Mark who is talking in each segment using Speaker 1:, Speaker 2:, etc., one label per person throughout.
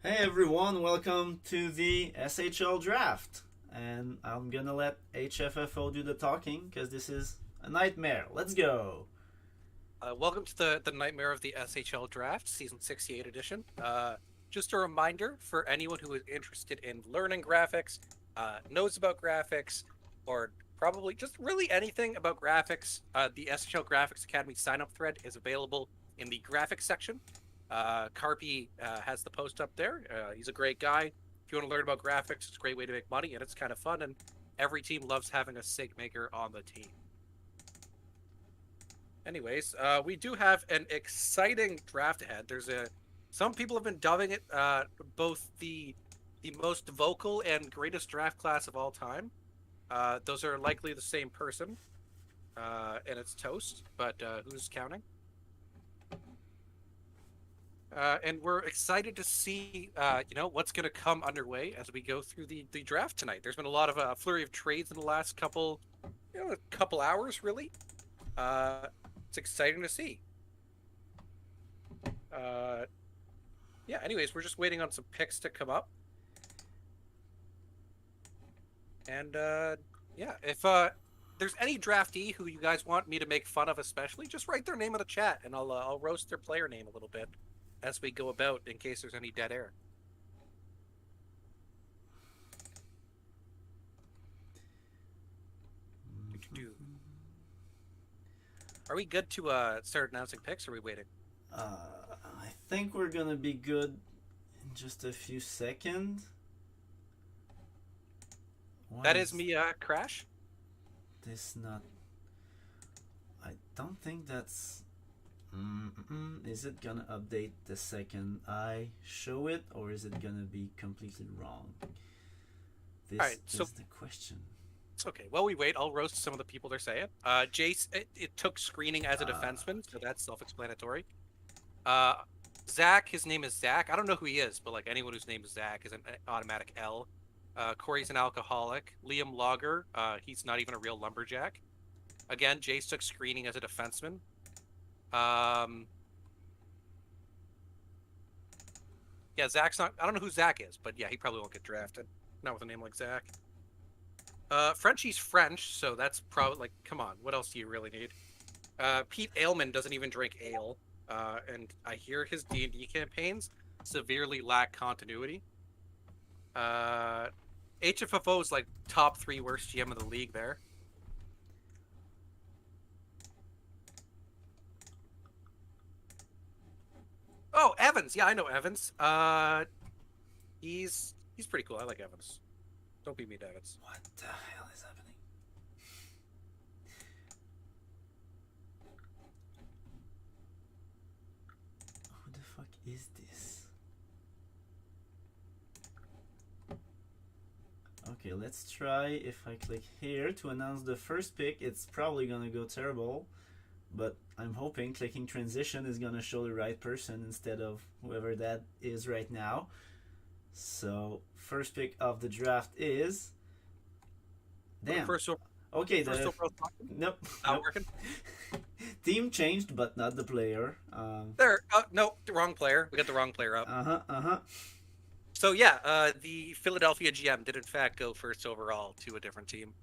Speaker 1: Hey everyone, welcome to the SHL Draft. And I'm gonna let HFFO do the talking because this is a nightmare. Let's go!
Speaker 2: Welcome to the Nightmare of the SHL Draft, Season 68 edition. Just a reminder for anyone who is interested in learning graphics, knows about graphics, or probably just really anything about graphics, the SHL Graphics Academy sign-up thread is available in the graphics section. Carpy has the post up there. He's a great guy. If you want to learn about graphics, it's a great way to make money, and it's kind of fun, and every team loves having a sig maker on the team. Anyways, we do have an exciting draft ahead. Some people have been dubbing it both the most vocal and greatest draft class of all time. Those are likely the same person, and it's toast. But who's counting? And we're excited to see, what's going to come underway as we go through the draft tonight. There's been a lot of flurry of trades in the last couple hours, really. Uh, it's exciting to see. Uh, yeah, anyways, we're just waiting on some picks to come up. And yeah, if there's any draftee who you guys want me to make fun of, especially, just write their name in the chat, and I'll roast their player name a little bit as we go about in case there's any dead air. Are we good to start announcing picks? Or are we waiting?
Speaker 1: I think we're gonna be good in just a few seconds. Why
Speaker 2: That is
Speaker 1: is
Speaker 2: me, Crash.
Speaker 1: this not. I don't think that's. Is it gonna update the second I show it, or is it gonna be completely wrong?
Speaker 2: All
Speaker 1: This
Speaker 2: right, so
Speaker 1: is the question.
Speaker 2: it's okay. While we wait, I'll roast some of the people they're saying. Jace, it took screening as a defenseman, so
Speaker 1: Okay.
Speaker 2: that's self-explanatory. Uh, Zach, his name is Zach. I don't know who he is, but like anyone whose name is Zach is an automatic L. Corey's an alcoholic. Liam Logger, he's not even a real lumberjack. Again, Jace took screening as a defenseman. Um, yeah, Zach's not. I don't know who Zach is, but yeah, he probably won't get drafted. Not with a name like Zach. Frenchie's French, so that's probably like, come on, what else do you really need? Pete Ailman doesn't even drink ale, and I hear his D&D campaigns severely lack continuity. Uh, HFFO is like top three worst GM of the league there. Oh, Evans. Yeah, I know Evans. He's pretty cool. I like Evans. Don't be mean to Evans.
Speaker 1: What the hell is happening? Who the fuck is this? Okay, let's try if I click here to announce the first pick. It's probably gonna go terrible, but I'm hoping clicking transition is gonna show the right person instead of whoever that is right now. So, first pick of the draft is.
Speaker 2: For the
Speaker 1: Damn.
Speaker 2: first
Speaker 1: Okay,
Speaker 2: first
Speaker 1: the.
Speaker 2: overall,
Speaker 1: Nope,
Speaker 2: not
Speaker 1: nope.
Speaker 2: working.
Speaker 1: Team changed, but not the player.
Speaker 2: There. No, the wrong player. We got the wrong player up.
Speaker 1: Uh huh, uh huh.
Speaker 2: So yeah, the Philadelphia GM did in fact go first overall to a different team.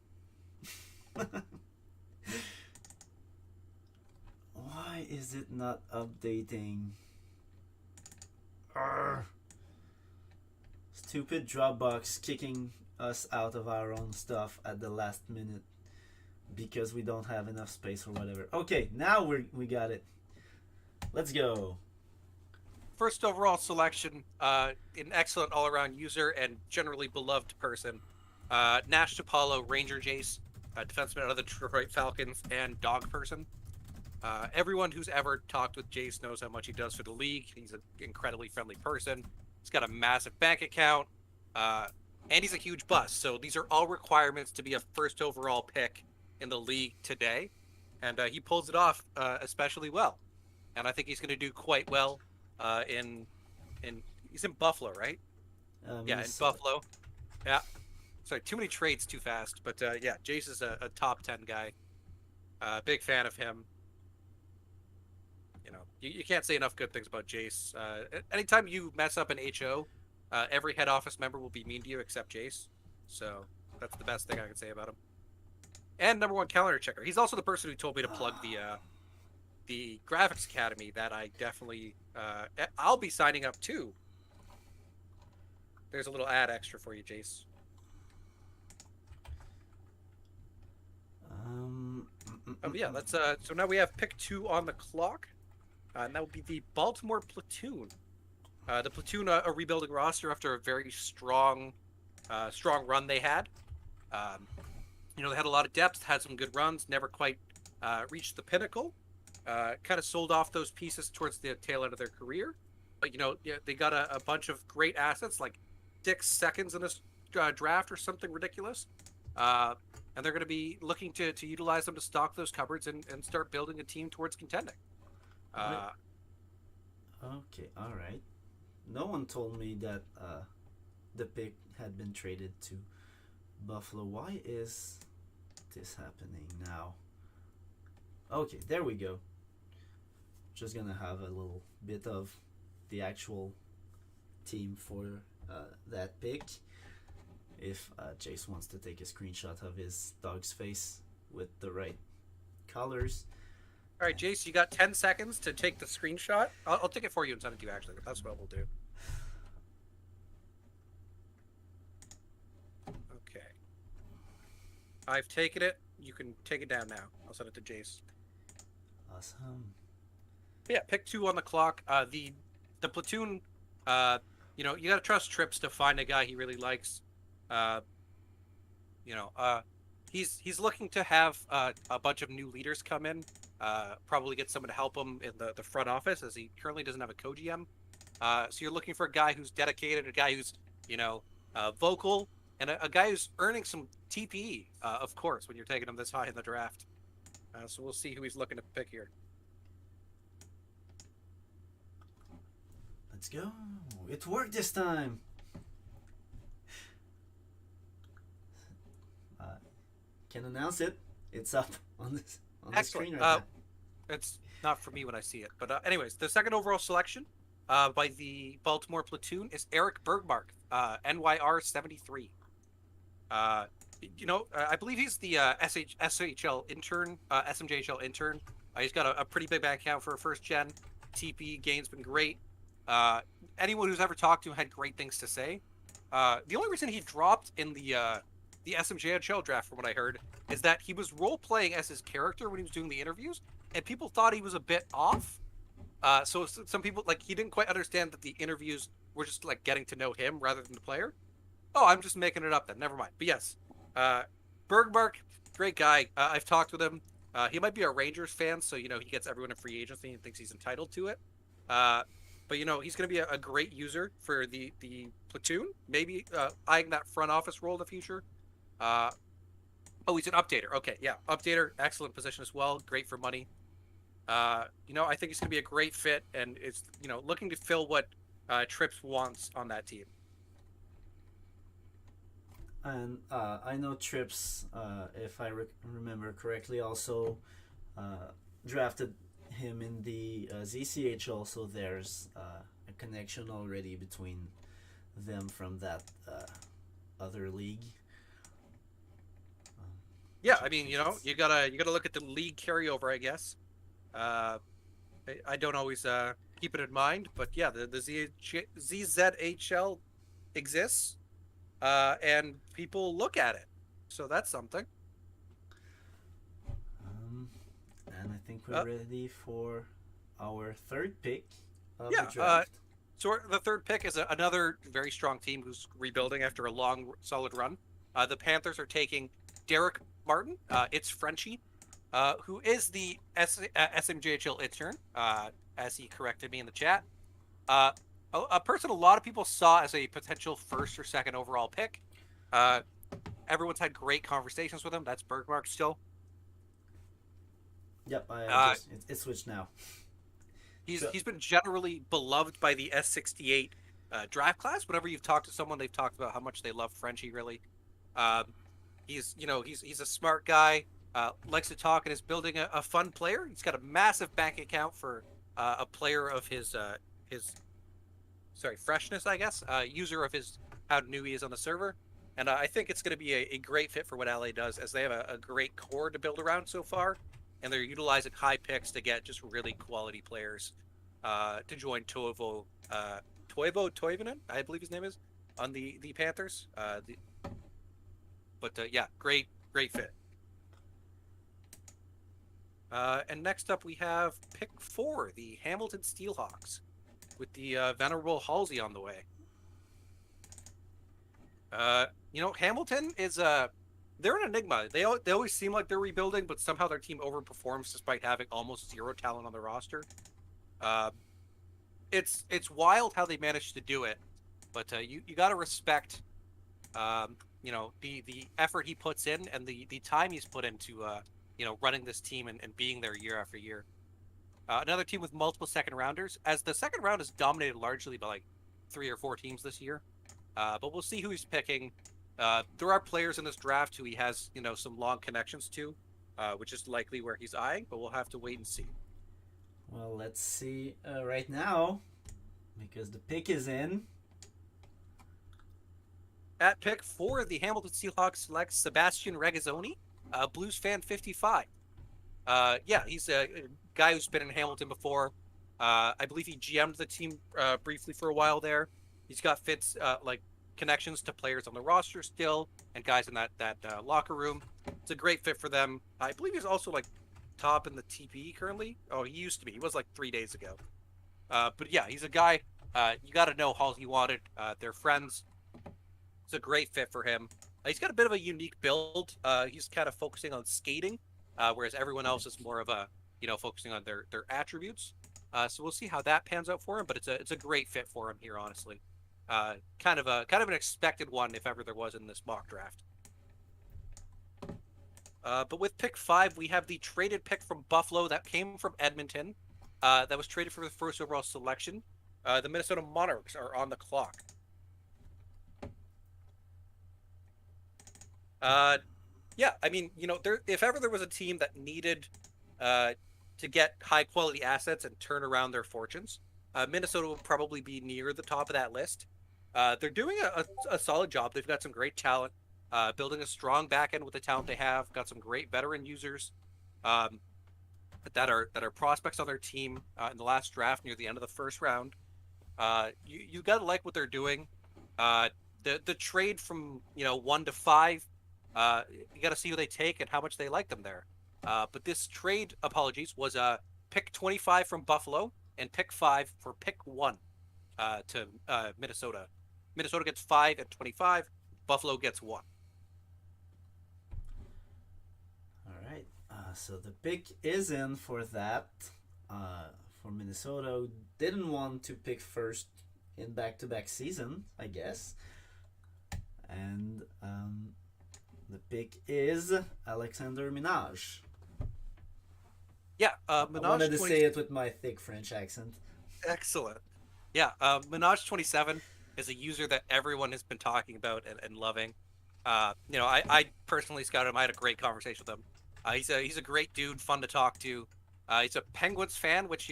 Speaker 1: Why is it not updating? Urgh. Stupid Dropbox kicking us out of our own stuff at the last minute because we don't have enough space or whatever. Okay, now we got it. Let's go.
Speaker 2: First overall selection, an excellent all-around user and generally beloved person. Nash Apollo, Ranger Jace, defenseman out of the Detroit Falcons, and dog person. Everyone who's ever talked with Jace knows how much he does for the league. He's an incredibly friendly person. He's got a massive bank account, uh, and he's a huge bust. So these are all requirements to be a first overall pick in the league today, and he pulls it off especially well. And I think he's going to do quite well in he's in Buffalo, right? Yeah, in
Speaker 1: Minnesota.
Speaker 2: Buffalo. Yeah. Sorry, too many trades too fast. But yeah, Jace is a top 10 guy. Big fan of him. You know, you can't say enough good things about Jace. Anytime you mess up an HO, Every head office member will be mean to you except Jace. So that's the best thing I can say about him. And number one calendar checker. He's also the person who told me to plug the graphics academy that I definitely I'll be signing up too. There's a little ad extra for you, Jace. Yeah, that's so now we have pick 2 on the clock, and that would be the Baltimore Platoon. The Platoon, a rebuilding roster after a very strong run they had. They had a lot of depth, had some good runs, never quite reached the pinnacle. Kind of sold off those pieces towards the tail end of their career. But, they got a bunch of great assets, like 6 seconds in this draft or something ridiculous. And they're going to be looking to utilize them to stock those cupboards and start building a team towards contending.
Speaker 1: Okay, all right. No one told me that the pick had been traded to Buffalo. Why is this happening now? Okay, there we go. Just gonna have a little bit of the actual team for that pick. If Jace wants to take a screenshot of his dog's face with the right colors.
Speaker 2: All right, Jace, you got 10 seconds to take the screenshot. I'll take it for you and send it to you, actually. That's what we'll do. Okay. I've taken it. You can take it down now. I'll send it to Jace.
Speaker 1: Awesome.
Speaker 2: Yeah, pick 2 on the clock. The platoon, you got to trust Trips to find a guy he really likes. He's looking to have a bunch of new leaders come in. Probably get someone to help him in the front office, as he currently doesn't have a co-GM. So you're looking for a guy who's dedicated, a guy who's vocal, and a guy who's earning some TPE, of course, when you're taking him this high in the draft. So we'll see who he's looking to pick here.
Speaker 1: Let's go. It worked this time. Can announce it. It's up on the screen right now.
Speaker 2: It's not for me when I see it. But anyways, the second overall selection by the Baltimore Platoon is Eric Bergmark, NYR 73. I believe he's the SHL intern, SMJHL intern. He's got a pretty big bank account for a first gen. TP gain's been great. Anyone who's ever talked to him had great things to say. The only reason he dropped in the SMJHL draft, from what I heard, is that he was role playing as his character when he was doing the interviews, and people thought he was a bit off. So some people, he didn't quite understand that the interviews were just getting to know him rather than the player. Oh, I'm just making it up then. Never mind. But yes, Bergmark, great guy. I've talked with him. He might be a Rangers fan, so he gets everyone in free agency and thinks he's entitled to it. But he's going to be a great user for the platoon. Maybe eyeing that front office role in the future. He's an updater. Okay, yeah, updater, excellent position as well. Great for money. I think he's going to be a great fit, and it's looking to fill what Trips wants on that team.
Speaker 1: And I know Trips, if I remember correctly, also drafted him in the ZCHL, so there's a connection already between them from that other league.
Speaker 2: Yeah, I mean, you gotta look at the league carryover, I guess. I don't always keep it in mind, but yeah, the ZZHL exists, and people look at it, so that's something.
Speaker 1: And I think we're ready for our third pick of the draft.
Speaker 2: So the third pick is another very strong team who's rebuilding after a long, solid run. The Panthers are taking Derek Martin. It's Frenchie, who is the SMJHL intern, as he corrected me in the chat. A person a lot of people saw as a potential first or second overall pick. Everyone's had great conversations with him. That's Bergmark still.
Speaker 1: Yep, it switched now.
Speaker 2: He's been generally beloved by the S68 draft class. Whenever you've talked to someone, they've talked about how much they love Frenchie. Really, he's a smart guy. Likes to talk and is building a fun player. He's got a massive bank account for a player of his freshness, I guess. User of his how new he is on the server, and I think it's going to be a great fit for what LA does, as they have a great core to build around so far, and they're utilizing high picks to get just really quality players to join Toivonen, I believe his name is, on the Panthers. Yeah, great fit. And next up, we have pick 4, the Hamilton Steelhawks, with the venerable Halsey on the way. Hamilton is they're an enigma. They always seem like they're rebuilding, but somehow their team overperforms despite having almost zero talent on the roster. It's wild how they managed to do it, but you got to respect the effort he puts in and the time he's put into running this team and being there year after year. Another team with multiple second rounders, as the second round is dominated largely by like 3 or 4 teams this year. But we'll see who he's picking. There are players in this draft who he has some long connections to, which is likely where he's eyeing, but we'll have to wait and see.
Speaker 1: Well, let's see right now, because the pick is in.
Speaker 2: At pick 4, the Hamilton Seahawks select Sebastian Regazzoni, Blues fan 55. He's a guy who's been in Hamilton before. I believe he GM'd the team briefly for a while there. He's got connections to players on the roster still and guys in that locker room. It's a great fit for them. I believe he's also top in the TP currently. Oh, he used to be. He was 3 days ago. But yeah, he's a guy you got to know how he wanted. They're friends. It's a great fit for him. He's got a bit of a unique build. He's kind of focusing on skating, whereas everyone else is more of a focusing on their attributes. So we'll see how that pans out for him. But it's a great fit for him here, honestly. Kind of an expected one if ever there was in this mock draft. But with pick 5, we have the traded pick from Buffalo that came from Edmonton. That was traded for the first overall selection. The Minnesota Monarchs are on the clock. If ever there was a team that needed to get high quality assets and turn around their fortunes, Minnesota will probably be near the top of that list. They're doing a solid job. They've got some great talent, building a strong back end with the talent they have. Got some great veteran users that are prospects on their team in the last draft near the end of the first round. You got to like what they're doing. The trade from 1 to 5. You got to see who they take and how much they like them there. But this trade, was pick 25 from Buffalo and pick 5 for pick 1 to Minnesota. Minnesota gets 5 and 25. Buffalo gets 1.
Speaker 1: All right. So the pick is in for that. For Minnesota, who didn't want to pick first in back-to-back season, I guess. And the pick is Alexander Minaj.
Speaker 2: Yeah,
Speaker 1: Minaj. I wanted to say it with my thick French accent.
Speaker 2: Excellent. Yeah, Minaj 27 is a user that everyone has been talking about and loving. I personally scouted him. I had a great conversation with him. He's a great dude, fun to talk to. He's a Penguins fan, which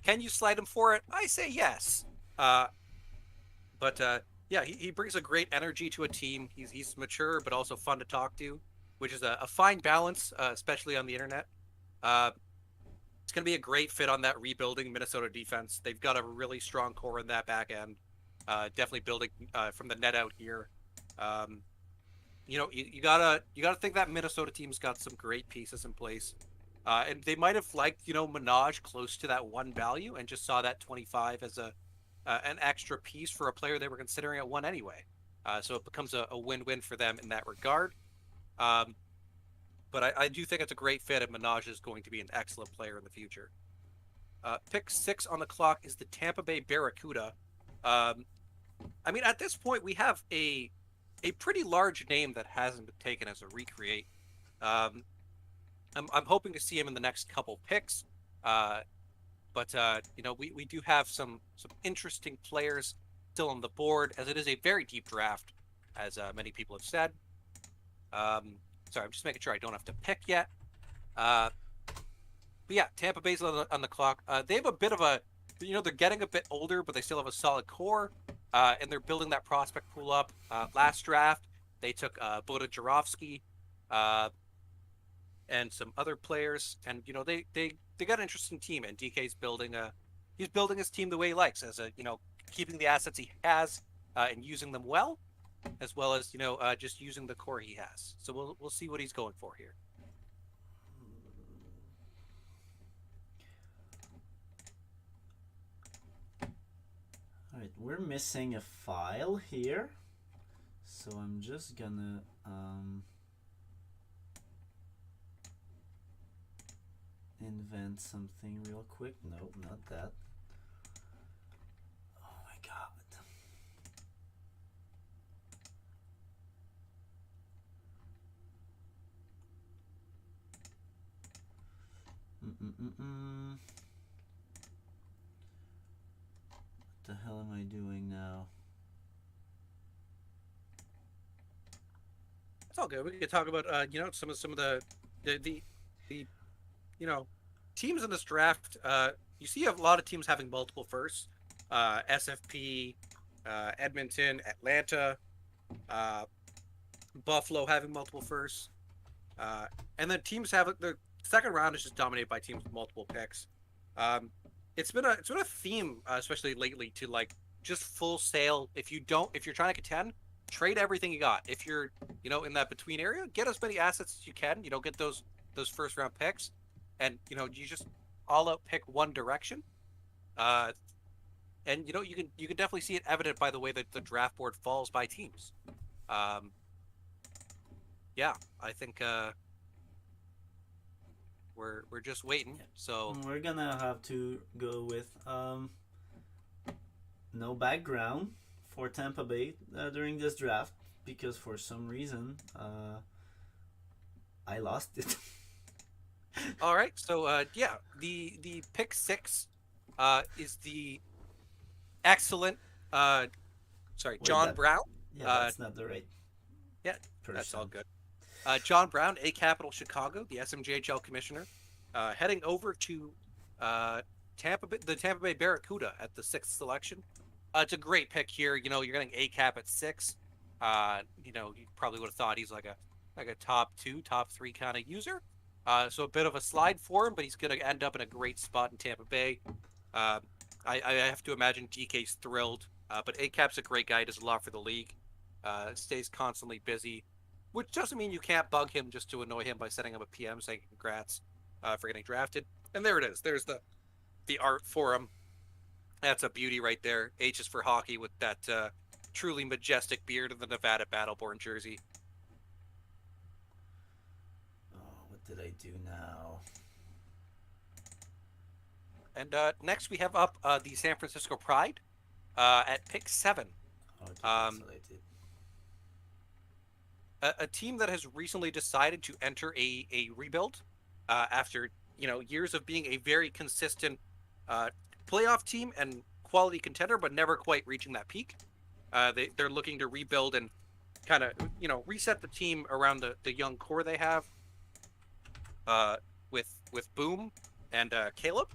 Speaker 2: can you slide him for it? I say yes. He brings a great energy to a team. He's mature but also fun to talk to, which is a fine balance, especially on the internet. It's going to be a great fit on that rebuilding Minnesota defense. They've got a really strong core in that back end. Definitely building from the net out here. You gotta think that Minnesota team's got some great pieces in place, and they might have liked Minaj close to that 1 value and just saw that 25 as an extra piece for a player they were considering at 1 anyway. So it becomes a win-win for them in that regard. But I do think it's a great fit, and Minaj is going to be an excellent player in the future. Pick 6 on the clock is the Tampa Bay Barracuda. At this point, we have a pretty large name that hasn't been taken as a recreate. I'm hoping to see him in the next couple picks. But we do have some interesting players still on the board, as it is a very deep draft, as many people have said. Sorry, I'm just making sure I don't have to pick yet. But yeah, Tampa Bay's on the clock. They have a bit of a they're getting a bit older, but they still have a solid core, and they're building that prospect pool up. Last draft, they took Boda Jarofsky, uh, and some other players, and they got an interesting team. And DK's he's building his team the way he likes, as keeping the assets he has and using them well as just using the core he has. So we'll see what he's going for here.
Speaker 1: Alright, we're missing a file here. So I'm just gonna invent something real quick. Nope, not that. Oh my god. What the hell am I doing now?
Speaker 2: It's all good. We could talk about some of the teams in this draft. You see a lot of teams having multiple firsts. SFP, Edmonton, Atlanta, Buffalo having multiple firsts, and then teams have the second round is just dominated by teams with multiple picks. It's been a theme, especially lately, to like just full sale. If you're trying to contend, trade everything you got. If you're in that between area, get as many assets as you can. Get those first round picks, and you just all out pick one direction. And you can definitely see it evident by the way that the draft board falls by teams. Yeah, I think we're just waiting. So
Speaker 1: we're gonna have to go with no background for Tampa Bay during this draft, because for some reason I lost it.
Speaker 2: All right, so yeah, the pick 6 is the excellent John Brown.
Speaker 1: Yeah, that's not the right
Speaker 2: Yeah,
Speaker 1: person.
Speaker 2: That's all good. John Brown, A Capital Chicago, the SMJHL commissioner, heading over to the Tampa Bay Barracuda at the 6th selection. It's a great pick here. You're getting A Cap at 6. You probably would have thought he's like a top 2, top 3 kind of user. So a bit of a slide for him, but he's going to end up in a great spot in Tampa Bay. I have to imagine DK's thrilled. But A Cap's a great guy. Does a lot for the league. Stays constantly busy. Which doesn't mean you can't bug him just to annoy him by sending him a PM saying congrats for getting drafted. And there it is. There's the art for him. That's a beauty right there. H is for hockey with that truly majestic beard and the Nevada Battleborn jersey.
Speaker 1: Oh, what did I do now?
Speaker 2: And next we have up the San Francisco Pride at pick 7.
Speaker 1: Okay, that's what I did.
Speaker 2: A team that has recently decided to enter a rebuild after years of being a very consistent playoff team and quality contender, but never quite reaching that peak. They're looking to rebuild and kind of reset the team around the young core they have with Boom and Caleb,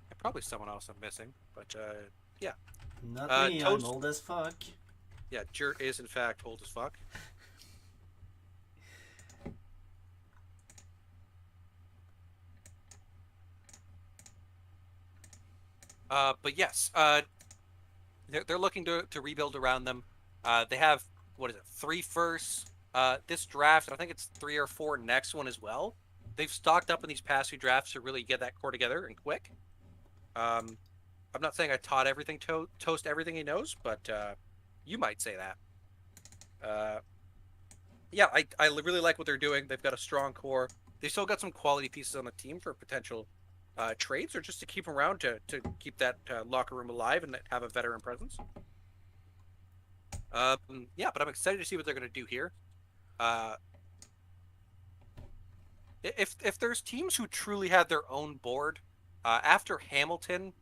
Speaker 2: and probably someone else I'm missing, but yeah.
Speaker 1: Not me. I'm old as fuck.
Speaker 2: Yeah, Jert is in fact old as fuck. But yes, they're looking to rebuild around them. They have, 3 firsts this draft, and I think it's 3 or 4 next one as well. They've stocked up in these past 2 drafts to really get that core together and quick. I'm not saying I taught everything Toast everything he knows, but you might say that. Yeah, I really like what they're doing. They've got a strong core. They still got some quality pieces on the team for potential trades, or just to keep them around to keep that locker room alive and have a veteran presence. Yeah, but I'm excited to see what they're going to do here. If there's teams who truly had their own board after Hamilton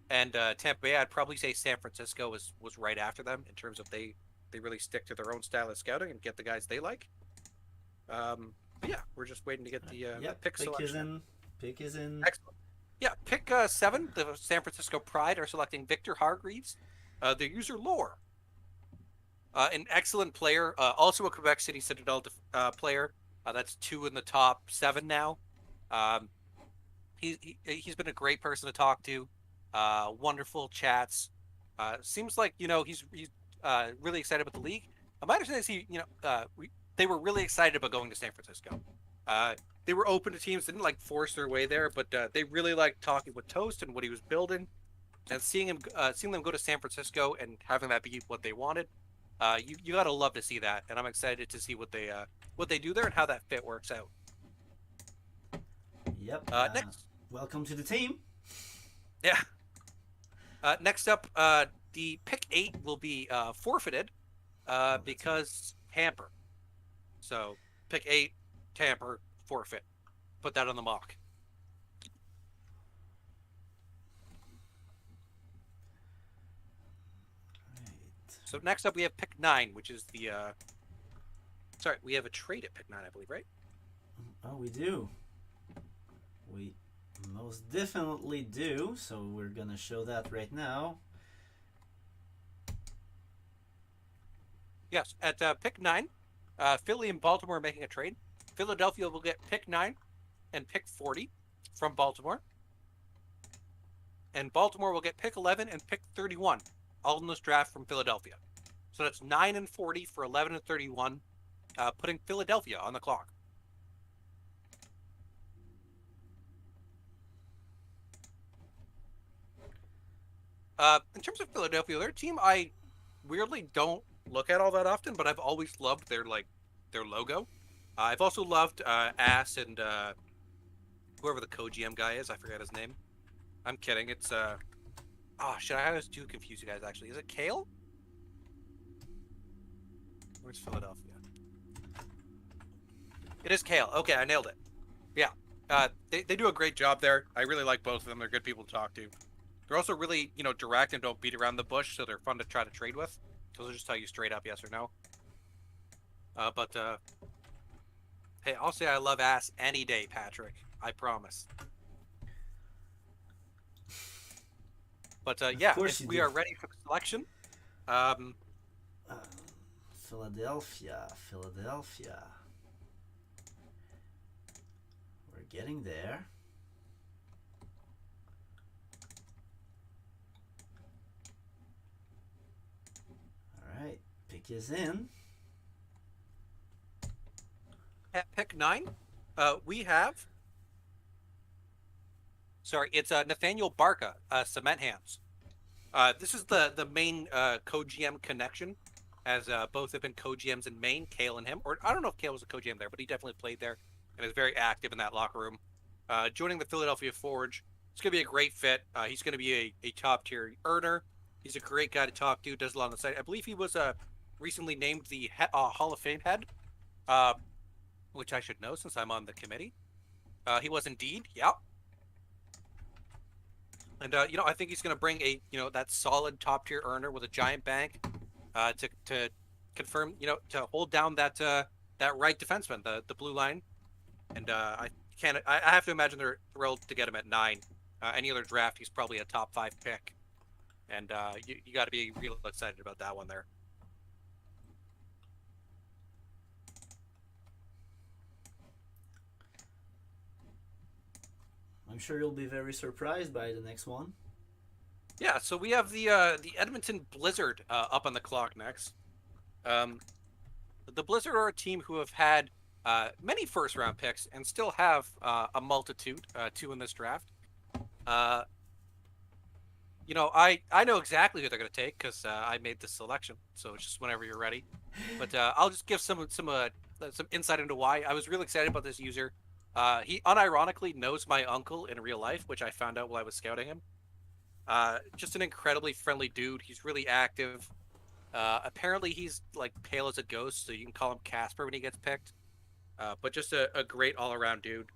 Speaker 2: and Tampa Bay, I'd probably say San Francisco was right after them in terms of they really stick to their own style of scouting and get the guys they like. But yeah, we're just waiting to get the pick selection.
Speaker 1: Pick is in.
Speaker 2: Excellent. Yeah, pick 7. The San Francisco Pride are selecting Victor Hargreaves, the user lore. An excellent player, also a Quebec City Citadel player. That's 2 in the top 7 now. Um, he's been a great person to talk to. Wonderful chats. Seems like he's really excited about the league. My understanding is they were really excited about going to San Francisco. Uh, they were open to teams, didn't like force their way there, but they really liked talking with Toast and what he was building, and seeing them go to San Francisco and having that be what they wanted. You gotta love to see that, and I'm excited to see what they do there and how that fit works out.
Speaker 1: Yep.
Speaker 2: Next,
Speaker 1: Welcome to the team.
Speaker 2: yeah. Next up, the pick 8 will be forfeited because tamper. So pick 8, tamper, forfeit. Put that on the mock.
Speaker 1: Right.
Speaker 2: So next up, we have pick 9, which is the. Sorry, we have a trade at pick 9, I believe, right?
Speaker 1: Oh, we do. We most definitely do. So we're gonna show that right now.
Speaker 2: Yes, at pick 9, Philly and Baltimore are making a trade. Philadelphia will get pick 9 and pick 40 from Baltimore. And Baltimore will get pick 11 and pick 31, all in this draft from Philadelphia. So that's 9 and 40 for 11 and 31, putting Philadelphia on the clock. In terms of Philadelphia, their team I weirdly don't look at all that often, but I've always loved their logo. I've also loved Ass and whoever the co-GM guy is. I forget his name. I'm kidding. It's shit. I was too confused, you guys. Actually, is it Kale? Where's Philadelphia? It is Kale. Okay, I nailed it. Yeah. They do a great job there. I really like both of them. They're good people to talk to. They're also really, direct and don't beat around the bush, so they're fun to try to trade with. So they'll just tell you straight up yes or no. But hey, I'll say I love Ass any day, Patrick. I promise. But yeah, if we are ready for the selection,
Speaker 1: Philadelphia. We're getting there. All right, pick is in.
Speaker 2: at pick 9, we have. Sorry, it's Nathaniel Barca, Cement Hands. This is the main co-GM connection, as both have been co-GMs in Maine, Kale and him. Or I don't know if Kale was a co-GM there, but he definitely played there and is very active in that locker room. Joining the Philadelphia Forge, it's going to be a great fit. He's going to be a top-tier earner. He's a great guy to talk to, does a lot on the site. I believe he was recently named the Hall of Fame head, which I should know since I'm on the committee. He was indeed, yeah. And I think he's going to bring that solid top tier earner with a giant bank to confirm, to hold down that right defenseman, the blue line. And I have to imagine they're thrilled to get him at 9. Any other draft, he's probably a top 5 pick, and you got to be real excited about that one there.
Speaker 1: I'm sure you'll be very surprised by the next one.
Speaker 2: Yeah, so we have the Edmonton Blizzard up on the clock next. The Blizzard are a team who have had many first-round picks and still have a multitude, 2 in this draft. I know exactly who they're going to take because I made this selection, so it's just whenever you're ready. But I'll just give some insight into why. I was really excited about this user. He unironically knows my uncle in real life, which I found out while I was scouting him. Just an incredibly friendly dude. He's really active. Apparently he's like pale as a ghost, so you can call him Casper when he gets picked. But just a great all-around dude.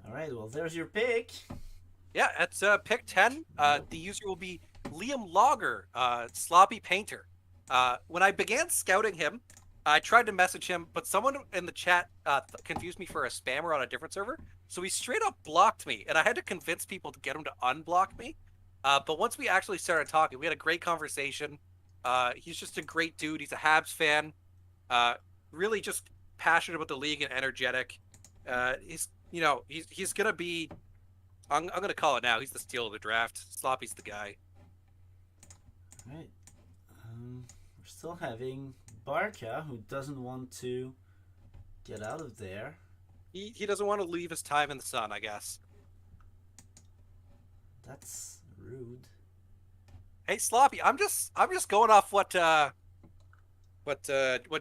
Speaker 1: All right, well, there's your pick.
Speaker 2: Yeah, that's pick 10. The user will be Liam Logger, Sloppy Painter. When I began scouting him, I tried to message him, but someone in the chat confused me for a spammer on a different server. So he straight up blocked me, and I had to convince people to get him to unblock me. But once we actually started talking, we had a great conversation. He's just a great dude. He's a Habs fan. Really just passionate about the league and energetic. He's gonna be. I'm gonna call it now. He's the steal of the draft. Sloppy's the guy.
Speaker 1: Right. We're still having Barca, who doesn't want to get out of there.
Speaker 2: He doesn't want to leave his time in the sun, I guess.
Speaker 1: That's rude.
Speaker 2: Hey, Sloppy, I'm just going off what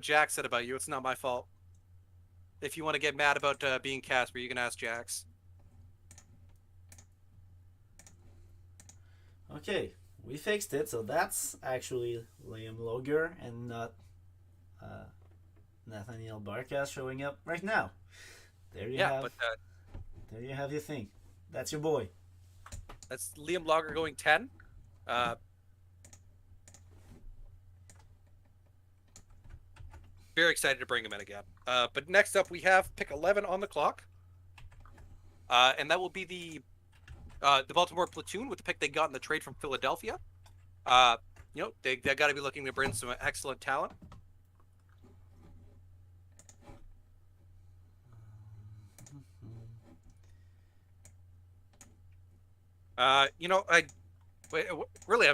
Speaker 2: Jack said about you. It's not my fault. If you want to get mad about being Casper, you can ask Jax.
Speaker 1: Okay, we fixed it, so that's actually Liam Loger and not Nathaniel Barca showing up right now. There you have. There you have your thing. That's your boy.
Speaker 2: That's Liam Loger going 10. Very excited to bring him in again. But next up, we have pick 11 on the clock, and that will be the Baltimore Platoon with the pick they got in the trade from Philadelphia. They got to be looking to bring some excellent talent. I'm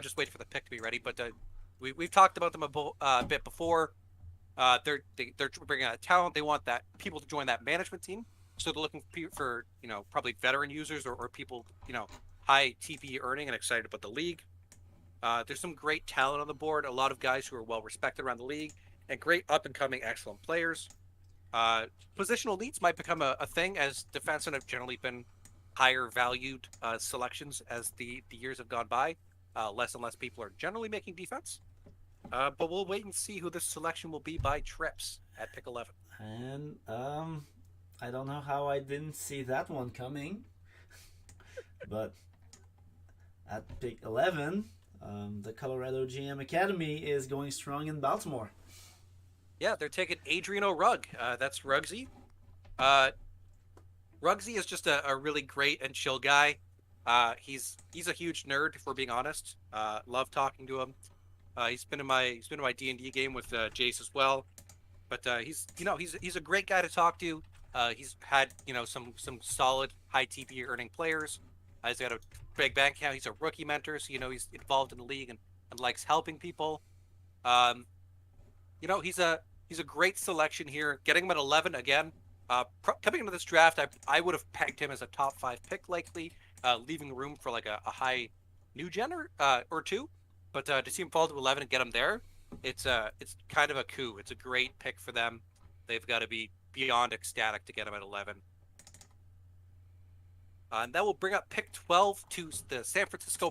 Speaker 2: just waiting for the pick to be ready. But we've talked about them a bit before. They're bringing out talent. They want that people to join that management team. So they're looking for probably veteran users or people high TP earning and excited about the league. There's some great talent on the board. A lot of guys who are well respected around the league and great up and coming excellent players. Positional needs might become a thing as defensemen have generally been higher valued selections as the years have gone by. Less and less people are generally making defense. But we'll wait and see who this selection will be by Trips at pick 11.
Speaker 1: And I don't know how I didn't see that one coming. But at pick 11, the Colorado GM Academy is going strong in Baltimore.
Speaker 2: Yeah, they're taking Adrian O'Rugg. That's Ruggsy. Ruggsy is just a really great and chill guy. He's a huge nerd, if we're being honest. Love talking to him. He's been in my D&D game with Jace as well. But he's a great guy to talk to. He's had some solid high TP earning players. He's got a big bank account. He's a rookie mentor, so he's involved in the league and likes helping people. He's a great selection here. Getting him at 11 again. Coming into this draft, I would have pegged him as a top 5 pick likely, leaving room for like a high new gen or two. But to see him fall to 11 and get him there, it's kind of a coup. It's a great pick for them. They've got to be beyond ecstatic to get him at 11. And that will bring up pick 12 to the San Francisco